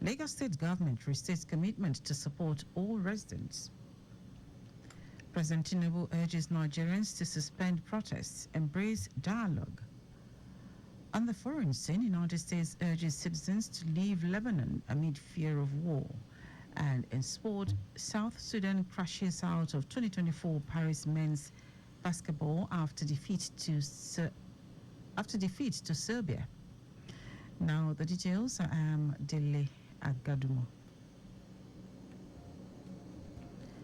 Lagos State government restates commitment to support all residents. President Tinubu urges Nigerians to suspend protests, embrace dialogue. On the foreign scene, United States urges citizens to leave Lebanon amid fear of war. And in sport, South Sudan crashes out of 2024 Paris men's basketball after defeat to Serbia. Now the details. I am Dele Agadumo.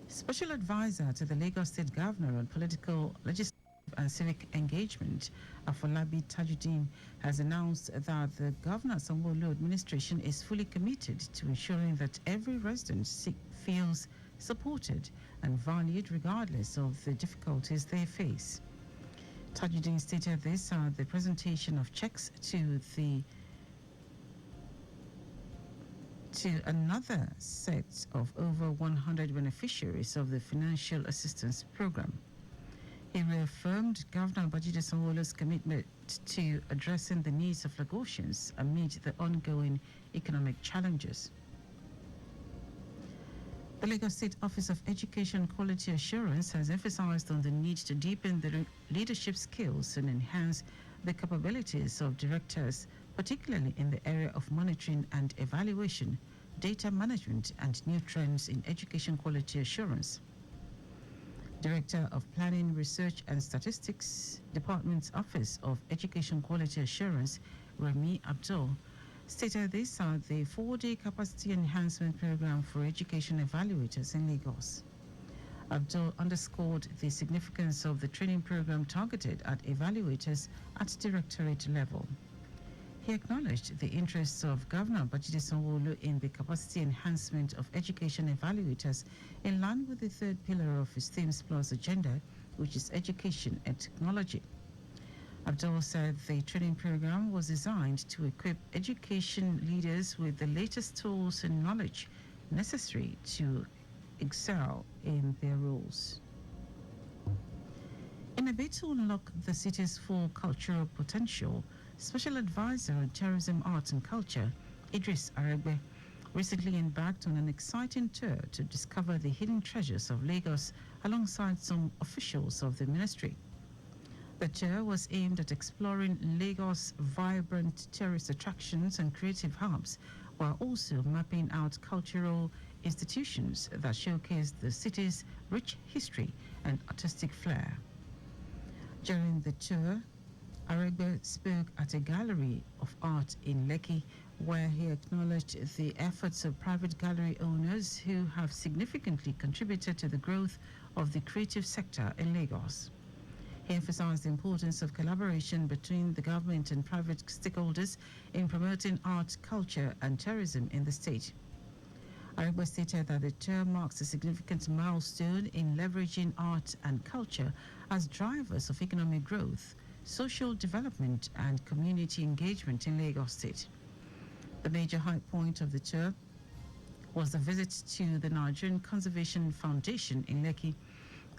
Special advisor to the Lagos State Governor on political, legislative and civic engagement, Afolabi Tajuddin, has announced that the Governor Sanwo-Olu administration is fully committed to ensuring that every resident feels supported and valued regardless of the difficulties they face. Tajuddin stated this at the presentation of checks to another set of over 100 beneficiaries of the financial assistance program. He reaffirmed Governor Babajide Sanwo-Olu's commitment to addressing the needs of Lagosians amid the ongoing economic challenges. The Lagos State Office of Education Quality Assurance has emphasized on the need to deepen the leadership skills and enhance the capabilities of directors, particularly in the area of monitoring and evaluation, data management, and new trends in education quality assurance. Director of Planning, Research and Statistics, Department's Office of Education Quality Assurance, Remi Abdul, stated this at the 4-day capacity enhancement program for education evaluators in Lagos. Abdul underscored the significance of the training program targeted at evaluators at directorate level. He acknowledged the interests of Governor Babajide Sanwo-Olu in the capacity enhancement of education evaluators in line with the third pillar of his Themes Plus agenda, which is education and technology. Abdul said the training program was designed to equip education leaders with the latest tools and knowledge necessary to excel in their roles. In a bid to unlock the city's full cultural potential, Special Advisor on Tourism, Arts and Culture, Idris Aregbe, recently embarked on an exciting tour to discover the hidden treasures of Lagos alongside some officials of the ministry. The tour was aimed at exploring Lagos' vibrant tourist attractions and creative hubs, while also mapping out cultural institutions that showcase the city's rich history and artistic flair. During the tour, Aregbe spoke at a gallery of art in Lekki, where he acknowledged the efforts of private gallery owners who have significantly contributed to the growth of the creative sector in Lagos. He emphasized the importance of collaboration between the government and private stakeholders in promoting art, culture, and tourism in the state. Aregbe stated that the tour marks a significant milestone in leveraging art and culture as drivers of economic growth, social development, and community engagement in Lagos State. The major high point of the tour was the visit to the Nigerian Conservation Foundation in Lekki,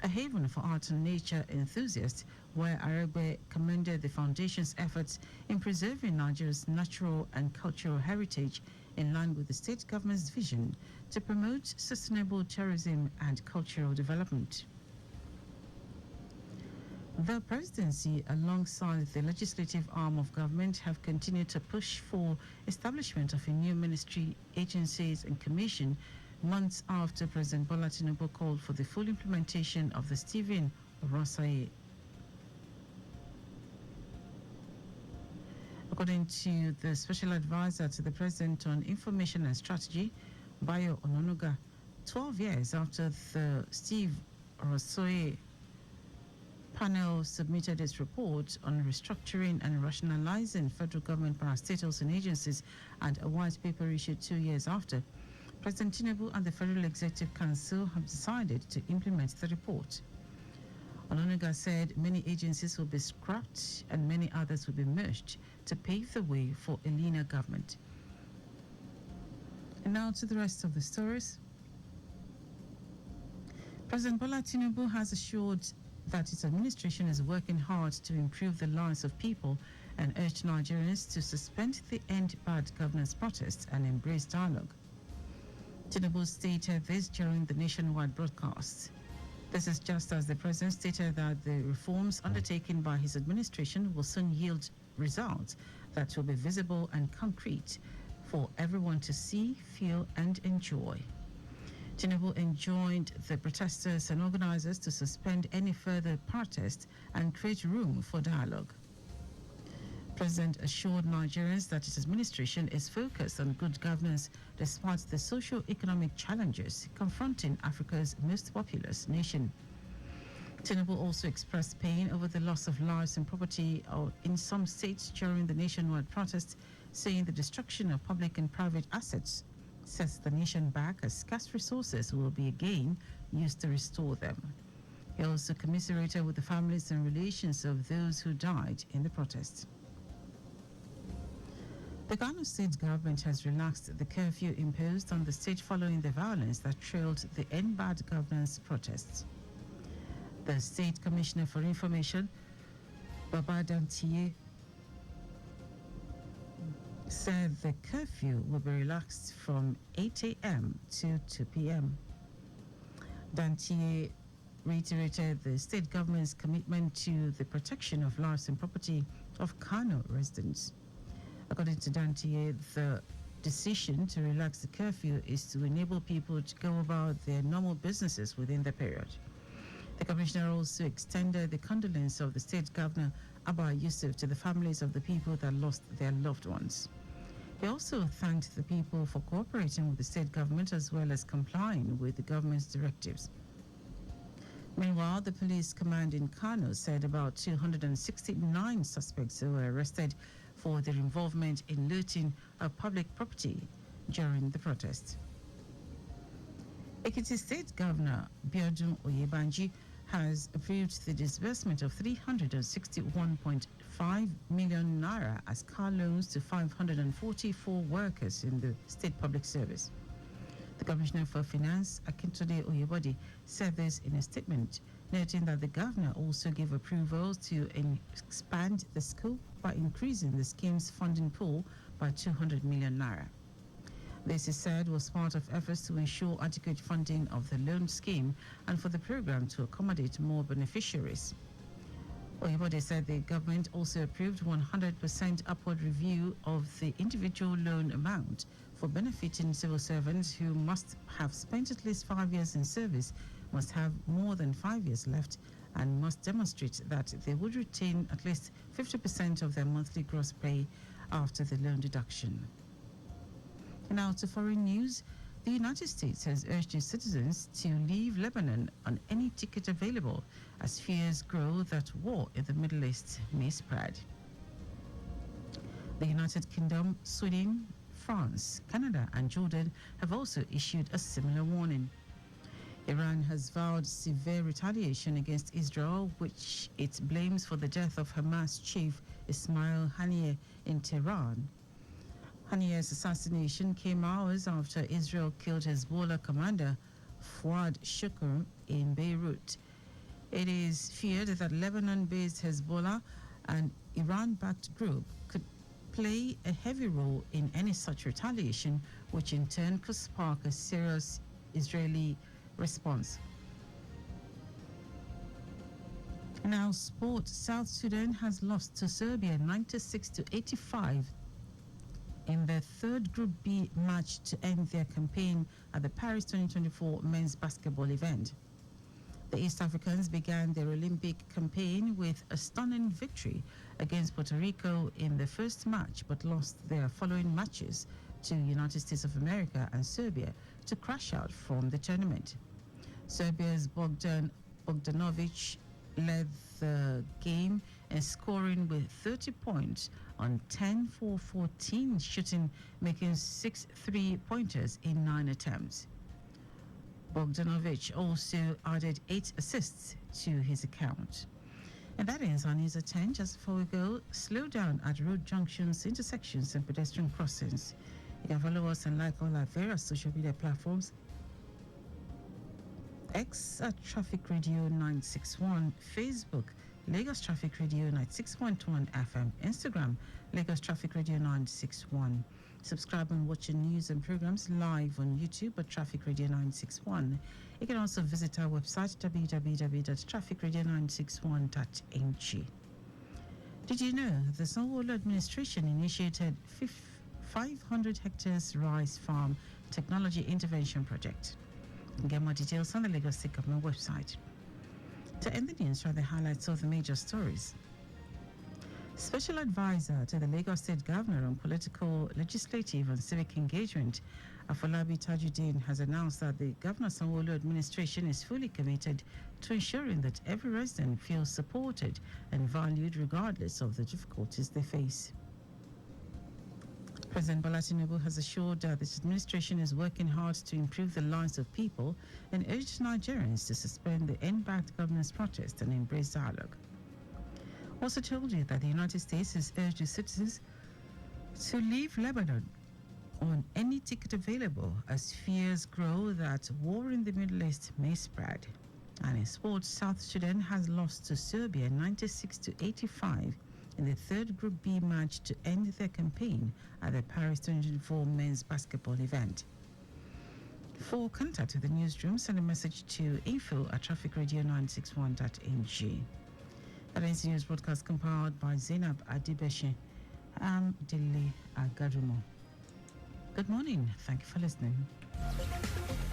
a haven for art and nature enthusiasts, where Aregbe commended the foundation's efforts in preserving Nigeria's natural and cultural heritage in line with the state government's vision to promote sustainable tourism and cultural development. The presidency, alongside the legislative arm of government, have continued to push for establishment of a new ministry, agencies, and commission months after President Bola Tinubu called for the full implementation of the Stephen Oronsaye. According to the special advisor to the president on information and strategy, Bayo Ononuga, 12 years after the Steve Oronsaye panel submitted its report on restructuring and rationalizing federal government parastatals and agencies, and a white paper issued 2 years after, President Tinubu and the Federal Executive Council have decided to implement the report. Ononuga said many agencies will be scrapped and many others will be merged to pave the way for a leaner government. And now to the rest of the stories. President Bola Tinubu has assured that its administration is working hard to improve the lives of people and urged Nigerians to suspend the End Bad Governance protests and embrace dialogue. Tinubu stated this during the nationwide broadcast. This is just as the president stated that the reforms undertaken by his administration will soon yield results that will be visible and concrete for everyone to see, feel, and enjoy. Tinubu enjoined the protesters and organizers to suspend any further protest and create room for dialogue. President assured Nigerians that his administration is focused on good governance despite the socio-economic challenges confronting Africa's most populous nation. Tinubu also expressed pain over the loss of lives and property in some states during the nationwide protests, saying the destruction of public and private assets sets the nation back as scarce resources will be again used to restore them. He also commiserated with the families and relations of those who died in the protests. The Kano state government has relaxed the curfew imposed on the state following the violence that trailed the End Bad Governance protests. The State Commissioner for Information, Baba Dantiye, said the curfew will be relaxed from 8 a.m. to 2 p.m. Dantiye reiterated the state government's commitment to the protection of lives and property of Kano residents. According to Dantiye, the decision to relax the curfew is to enable people to go about their normal businesses within the period. The commissioner also extended the condolence of the state governor, Abba Yusuf, to the families of the people that lost their loved ones. He also thanked the people for cooperating with the state government as well as complying with the government's directives. Meanwhile, the police command in Kano said about 269 suspects were arrested for their involvement in looting of public property during the protest. Ekiti State Governor Biodun Oyebanji has approved the disbursement of 361.5 million naira as car loans to 544 workers in the state public service. The Commissioner for Finance, Akintode Oyebode, said this in a statement, noting that the governor also gave approval to expand the scope by increasing the scheme's funding pool by 200 million naira. This, he said, was part of efforts to ensure adequate funding of the loan scheme and for the program to accommodate more beneficiaries. Oyebode said the government also approved 100% upward review of the individual loan amount for benefiting civil servants who must have spent at least 5 years in service, must have more than 5 years left, and must demonstrate that they would retain at least 50% of their monthly gross pay after the loan deduction. Now to foreign news. The United States has urged its citizens to leave Lebanon on any ticket available as fears grow that war in the Middle East may spread. The United Kingdom, Sweden, France, Canada, and Jordan have also issued a similar warning. Iran has vowed severe retaliation against Israel, which it blames for the death of Hamas chief Ismail Haniyeh in Tehran. Haniyeh's assassination came hours after Israel killed Hezbollah commander Fuad Shukr in Beirut. It is feared that Lebanon-based Hezbollah and Iran-backed group could play a heavy role in any such retaliation, which in turn could spark a serious Israeli response. Now, sport. South Sudan has lost to Serbia 96-85 in their third Group B match to end their campaign at the Paris 2024 men's basketball event. The East Africans began their Olympic campaign with a stunning victory against Puerto Rico in the first match, but lost their following matches to United States of America and Serbia to crash out from the tournament. Serbia's Bogdan Bogdanovic led the game in scoring with 30 points on 10 for 14 shooting, making 6 3-pointers in 9 attempts. Bogdanovic also added 8 assists to his account. And that ends our news at 10. Just before we go, slow down at road junctions, intersections, and pedestrian crossings. You can follow us and like all our various social media platforms. X at Traffic Radio 961, Facebook Lagos Traffic Radio 96.1 FM, Instagram, Lagos Traffic Radio 961. Subscribe and watch your news and programs live on YouTube at Traffic Radio 961. You can also visit our website www.trafficradio961.ng. Did you know the Sanwo-Olu administration initiated 500 hectares rice farm technology intervention project? You can get more details on the Lagos State Government website. To end the news, are the highlights of the major stories. Special Advisor to the Lagos State Governor on Political, Legislative and Civic Engagement, Afolabi Tajuddin, has announced that the Governor Sanwo-Olu administration is fully committed to ensuring that every resident feels supported and valued regardless of the difficulties they face. President Bola Tinubu has assured that this administration is working hard to improve the lives of people and urged Nigerians to suspend the end-backed government's protest and embrace dialogue. Also told you that the United States has urged its citizens to leave Lebanon on any ticket available as fears grow that war in the Middle East may spread. And in sports, South Sudan has lost to Serbia 96-85 in the third Group B match to end their campaign at the Paris 2024 men's basketball event. For contact with the newsroom, send a message to info@trafficradio961.ng. That is the news broadcast compiled by Zainab Adibeshi. I'm Dele Agadumo. Good morning. Thank you for listening.